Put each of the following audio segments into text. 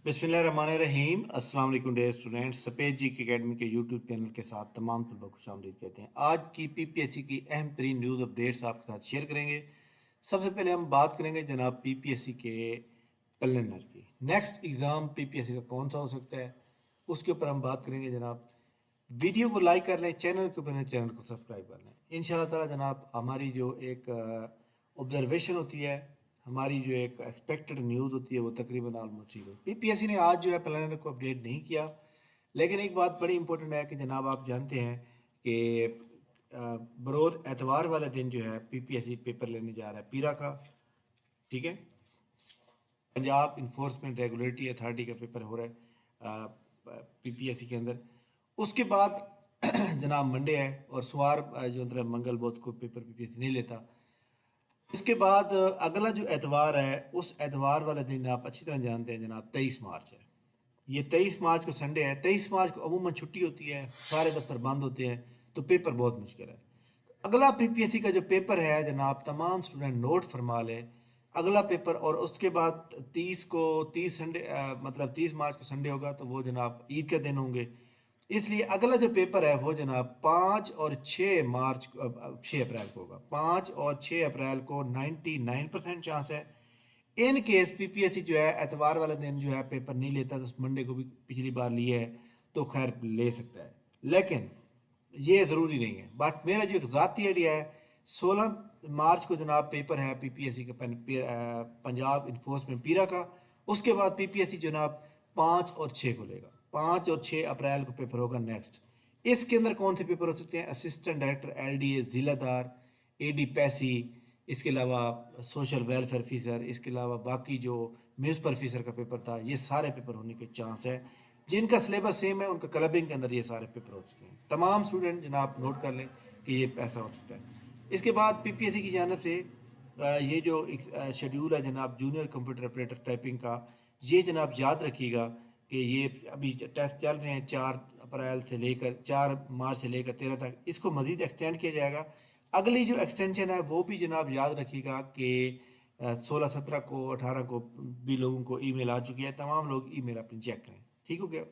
बिस्मिल्लाहिर्रहमानिर्रहीम। अस्सलाम वालेकुम डियर स्टूडेंट्स। सफेद जी की एकेडमी के यूट्यूब चैनल के साथ तमाम तलबा को खुशामदीद कहते हैं। आज की पीपीएससी की अहम तरीन न्यूज़ अपडेट्स आपके साथ शेयर करेंगे। सबसे पहले हम बात करेंगे जनाब पीपीएससी के कैलेंडर की। नेक्स्ट एग्ज़ाम पीपीएससी का कौन सा हो सकता है उसके ऊपर हम बात करेंगे जनाब। वीडियो को लाइक कर लें, चैनल के ऊपर चैनल को सब्सक्राइब कर लें। इंशाल्लाह ताला जनाब हमारी जो एक ऑब्जर्वेशन होती है, हमारी जो एक एक्सपेक्टेड न्यूज़ होती है वो तकरीबन ऑलमोस्ट ही पीपीएससी ने आज जो है प्लानर को अपडेट नहीं किया। लेकिन एक बात बड़ी इंपॉर्टेंट है कि जनाब आप जानते हैं कि बरोज़ एतवार वाले दिन जो है पीपीएससी पेपर लेने जा रहा है पीरा का। ठीक है, पंजाब इन्फोर्समेंट रेगुलेटरी अथॉरिटी का पेपर हो रहा है पीपीएससी के अंदर। उसके बाद जनाब मंडे है और सोमवार जो मतलब मंगल बुध को पेपर पीपीएससी नहीं लेता। इसके बाद अगला जो एतवार है उस एतवार वाले दिन आप अच्छी तरह जानते हैं जनाब 23 मार्च है। ये 23 मार्च को संडे है। 23 मार्च को अमूमन छुट्टी होती है, सारे दफ्तर बंद होते हैं, तो पेपर बहुत मुश्किल है। तो अगला पीपीएससी का जो पेपर है जनाब, तमाम स्टूडेंट नोट फरमा लें। अगला पेपर और उसके बाद 30 संडे मतलब 30 मार्च को संडे होगा तो वो जनाब ईद के दिन होंगे। इसलिए अगला जो पेपर है वो जनाब 6 अप्रैल को होगा। 5 और 6 अप्रैल को 99% चांस है। इन केस पीपीएससी जो है एतवार वाला दिन जो है पेपर नहीं लेता, तो मंडे को भी पिछली बार लिए है तो खैर ले सकता है, लेकिन ये ज़रूरी नहीं है। बट मेरा जो एक ज़ाती आइडिया है, 16 मार्च को जनाब पेपर है पीपीएससी का पंजाब इन्फोर्समेंट पीरा का। उसके बाद पीपीएससी जनाब 5 और 6 को लेगा। 5 और 6 अप्रैल को पेपर होगा नेक्स्ट। इसके अंदर कौन से पेपर हो सकते हैं? असिस्टेंट डायरेक्टर एलडीए जिलादार, एडी पैसी, इसके अलावा सोशल वेलफेयर ऑफिसर, इसके अलावा बाकी जो म्यूनसिपल ऑफिसर का पेपर था, ये सारे पेपर होने के चांस है। जिनका सिलेबस सेम है उनका क्लबिंग के अंदर ये सारे पेपर हो सकते हैं। तमाम स्टूडेंट जनाब नोट कर लें कि ये ऐसा हो सकता है। इसके बाद पीपीएससी की जानब से ये जो शेड्यूल है जनाब जूनियर कंप्यूटर ऑपरेटर टाइपिंग का, ये जनाब याद रखिएगा कि ये अभी टेस्ट चल रहे हैं 4 अप्रैल से लेकर 4 मार्च से लेकर 13 तक। इसको मज़ीद एक्सटेंड किया जाएगा। अगली जो एक्सटेंशन है वो भी जनाब याद रखिएगा कि 16 17 को 18 को भी लोगों को ईमेल आ चुकी है। तमाम लोग ईमेल अपनी चेक करें, ठीक हो गया।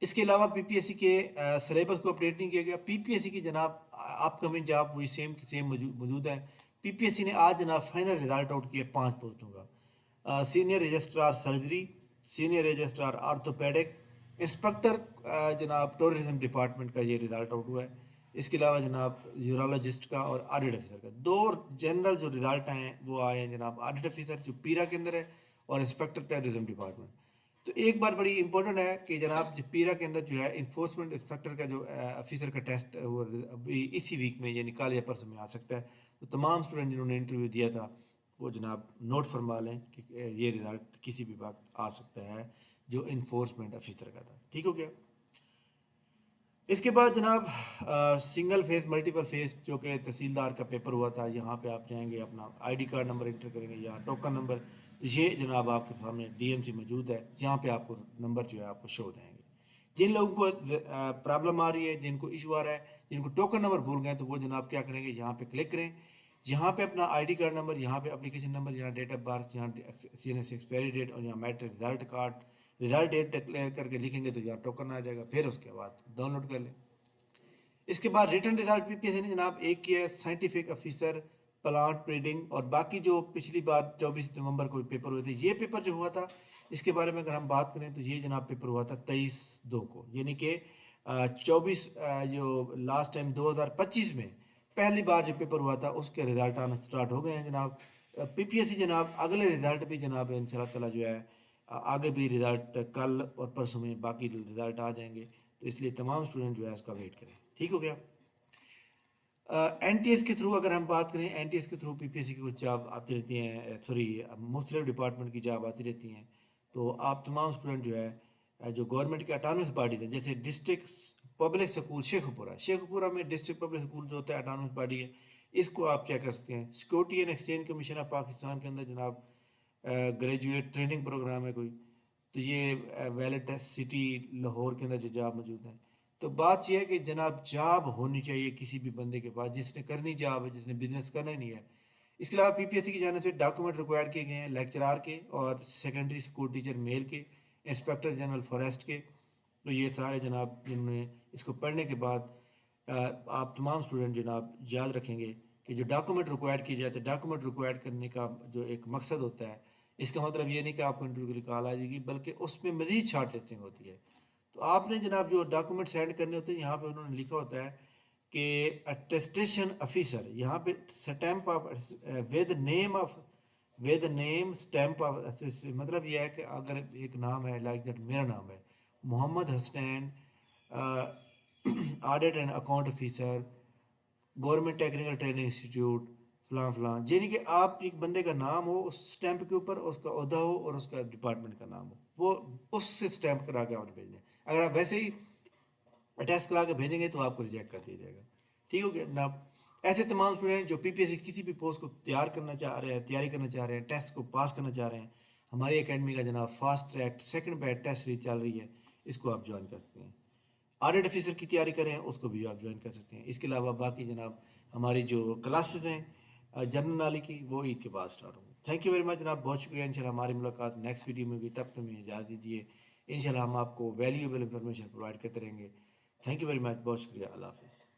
इसके अलावा पीपीएससी के सिलेबस को अपडेट नहीं किया गया। पीपीएससी की जनाब अपकमिंग जॉब वही सेम की सेम मौजूद है। पीपीएससी ने आज जनाब फाइनल रिजल्ट आउट किया 5 पोस्टों का। Senior registrar surgery, senior registrar orthopaedic, inspector जनाब टूरिज्म डिपार्टमेंट का ये रिज़ल्ट आउट हुआ है। इसके अलावा जनाब यूरोलॉजिस्ट का और ऑडिट ऑफिसर का 2 जनरल जो रिज़ल्ट आए हैं वो आए हैं जनाब ऑडिट ऑफिसर जो पीरा के अंदर है और इंस्पेक्टर टूरिज्म डिपार्टमेंट। तो एक बात बड़ी इंपॉर्टेंट है कि जनाब जो पीरा के अंदर जो है इन्फोर्समेंट इंस्पेक्टर का जो ऑफिसर का टेस्ट वो अभी इसी वीक में यानी कल या परसों में आ सकता है। तो तमाम स्टूडेंट जिन्होंने इंटरव्यू दिया था वो जनाब नोट फरमा लें कि ये रिज़ल्ट किसी भी वक्त आ सकता है जो इन्फोर्समेंट ऑफिसर का था, ठीक हो गया। इसके बाद जनाब सिंगल फेस मल्टीपल फेस जो कि तहसीलदार का पेपर हुआ था, यहाँ पे आप जाएंगे अपना आईडी कार्ड नंबर इंटर करेंगे या टोकन नंबर, तो ये जनाब आपके सामने डीएमसी मौजूद है जहाँ पे आपको नंबर जो है आपको शो हो जाएंगे। जिन लोगों को प्रॉब्लम आ रही है, जिनको इशू आ रहा है, जिनको टोकन नंबर भूल गए, तो वो जनाब क्या करेंगे, यहाँ पे क्लिक करें। यहाँ पे अपना आईडी कार्ड नंबर, यहाँ पे एप्लीकेशन नंबर, यहाँ डेट ऑफ बर्थ, यहाँ सीएनएस एक्सपायरी डेट और यहाँ matric result card result date declare करके लिखेंगे तो यहाँ टोकन आ जाएगा। फिर उसके बाद डाउनलोड कर लें। इसके बाद रिटर्न रिजल्ट पीपीएससी ने जनाब एक किया है साइंटिफिक ऑफिसर प्लांट ब्रीडिंग, और बाकी जो पिछली बार 24 नवंबर को पेपर हुए थे, ये पेपर जो हुआ था इसके बारे में अगर हम बात करें तो ये जनाब पेपर हुआ था 23/2 को, यानी कि 24 जो लास्ट टाइम 2025 में पहली बार जो पेपर हुआ था उसके रिजल्ट आना स्टार्ट हो गए हैं जनाब। पीपीएससी जनाब अगले रिजल्ट भी जनाब इंशाल्लाह ताला जो है आगे भी रिजल्ट कल और परसों में बाकी रिजल्ट आ जाएंगे। तो इसलिए तमाम स्टूडेंट जो है इसका वेट करें, ठीक हो गया। एनटीएस के थ्रू अगर हम बात करें, एनटीएस के थ्रू पीपीएससी की कुछ जॉब आती रहती हैं, सॉरी मुख्तलिफ डिपार्टमेंट की जॉब आती रहती हैं। तो आप तमाम स्टूडेंट जो है जो गवर्नमेंट के अटानमस बॉडी है, जैसे डिस्ट्रिक्ट पब्लिक स्कूल शेखपुरा में डिस्ट्रिक्ट पब्लिक स्कूल जो होता है अटानमस बॉडी है, इसको आप चेक कर सकते हैं। Security and exchange commission of Pakistan के अंदर जनाब ग्रेजुएट ट्रेनिंग प्रोग्राम है कोई, तो ये वैलेट सिटी लाहौर के अंदर जो जॉब मौजूद है। तो बात यह है कि जनाब जॉब होनी चाहिए किसी भी बंदे के पास, जिसने करनी जॉब है, जिसने बिजनेस करना ही नहीं है। اس کے علاوہ PPSC کی جانب سے ڈاکومنٹ ریکوائر کیے گئے ہیں لیکچرار کے اور سیکنڈری اسکول ٹیچر میل کے، انسپیکٹر جنرل فارسٹ کے. تو یہ سارے جناب جنہوں نے اس کو پڑھنے کے بعد آپ تمام اسٹوڈنٹ جناب یاد رکھیں گے کہ جو ڈاکومنٹ ریکوائر کی جاتے ہیں، ڈاکومنٹ ریکوائر کرنے کا جو ایک مقصد ہوتا ہے، اس کا مطلب یہ نہیں کہ آپ کو انٹرویو کے لیے کال آ جائے گی، بلکہ اس میں مزید شارٹ لسٹنگ ہوتی ہے. تو آپ نے جناب جو ڈاکومنٹ سینڈ کرنے ہوتے ہیں، یہاں پہ انہوں نے لکھا ہوتا ہے کہ اٹیسٹیشن آفیسر، یہاں پہ stamp of with name stamp of, مطلب یہ ہے کہ اگر ایک نام ہے لائک دیٹ میرا نام ہے Muhammad Hasnain, audit and account officer, government technical training institute فلاں فلاں، یعنی کہ آپ ایک بندے کا نام ہو اس اسٹیمپ کے اوپر، اس کا عہدہ ہو اور اس کا ڈپارٹمنٹ کا نام ہو، وہ اس سے اسٹیمپ کرا کے آپ نے بھیجنا ہے. اگر آپ ویسے ہی اٹیسٹ کرا کے بھیجیں گے تو آپ کو ریجیکٹ کر دیا جائے گا. ٹھیک ہو گیا جناب. ایسے تمام اسٹوڈنٹ جو PPSC کسی بھی پوسٹ کو تیاری کرنا چاہ رہے ہیں، ٹیسٹ کو پاس کرنا چاہ رہے ہیں، ہماری اکیڈمی کا جناب فاسٹ ٹریک سیکنڈ بیچ ٹیسٹ سیریز چل رہی ہے، اس کو آپ جوائن کر سکتے ہیں. آڈٹ آفیسر کی تیاری کریں اس کو بھی آپ جوائن کر سکتے ہیں. اس کے علاوہ باقی جناب ہماری جو کلاسز ہیں جنرل نالج کی، وہ عید کے بعد اسٹارٹ ہوں گی. تھینک یو ویری مچ جناب، بہت شکریہ. انشاءاللہ ہماری ملاقات نیکسٹ ویڈیو میں ہوگی، تب تک ہمیں اجازت دیجیے. انشاءاللہ ہم آپ کو ویلیویبل انفارمیشن پرووائڈ کرتے رہیں گے. تھینک یو ویری مچ، بہت شکریہ. اللہ حافظ.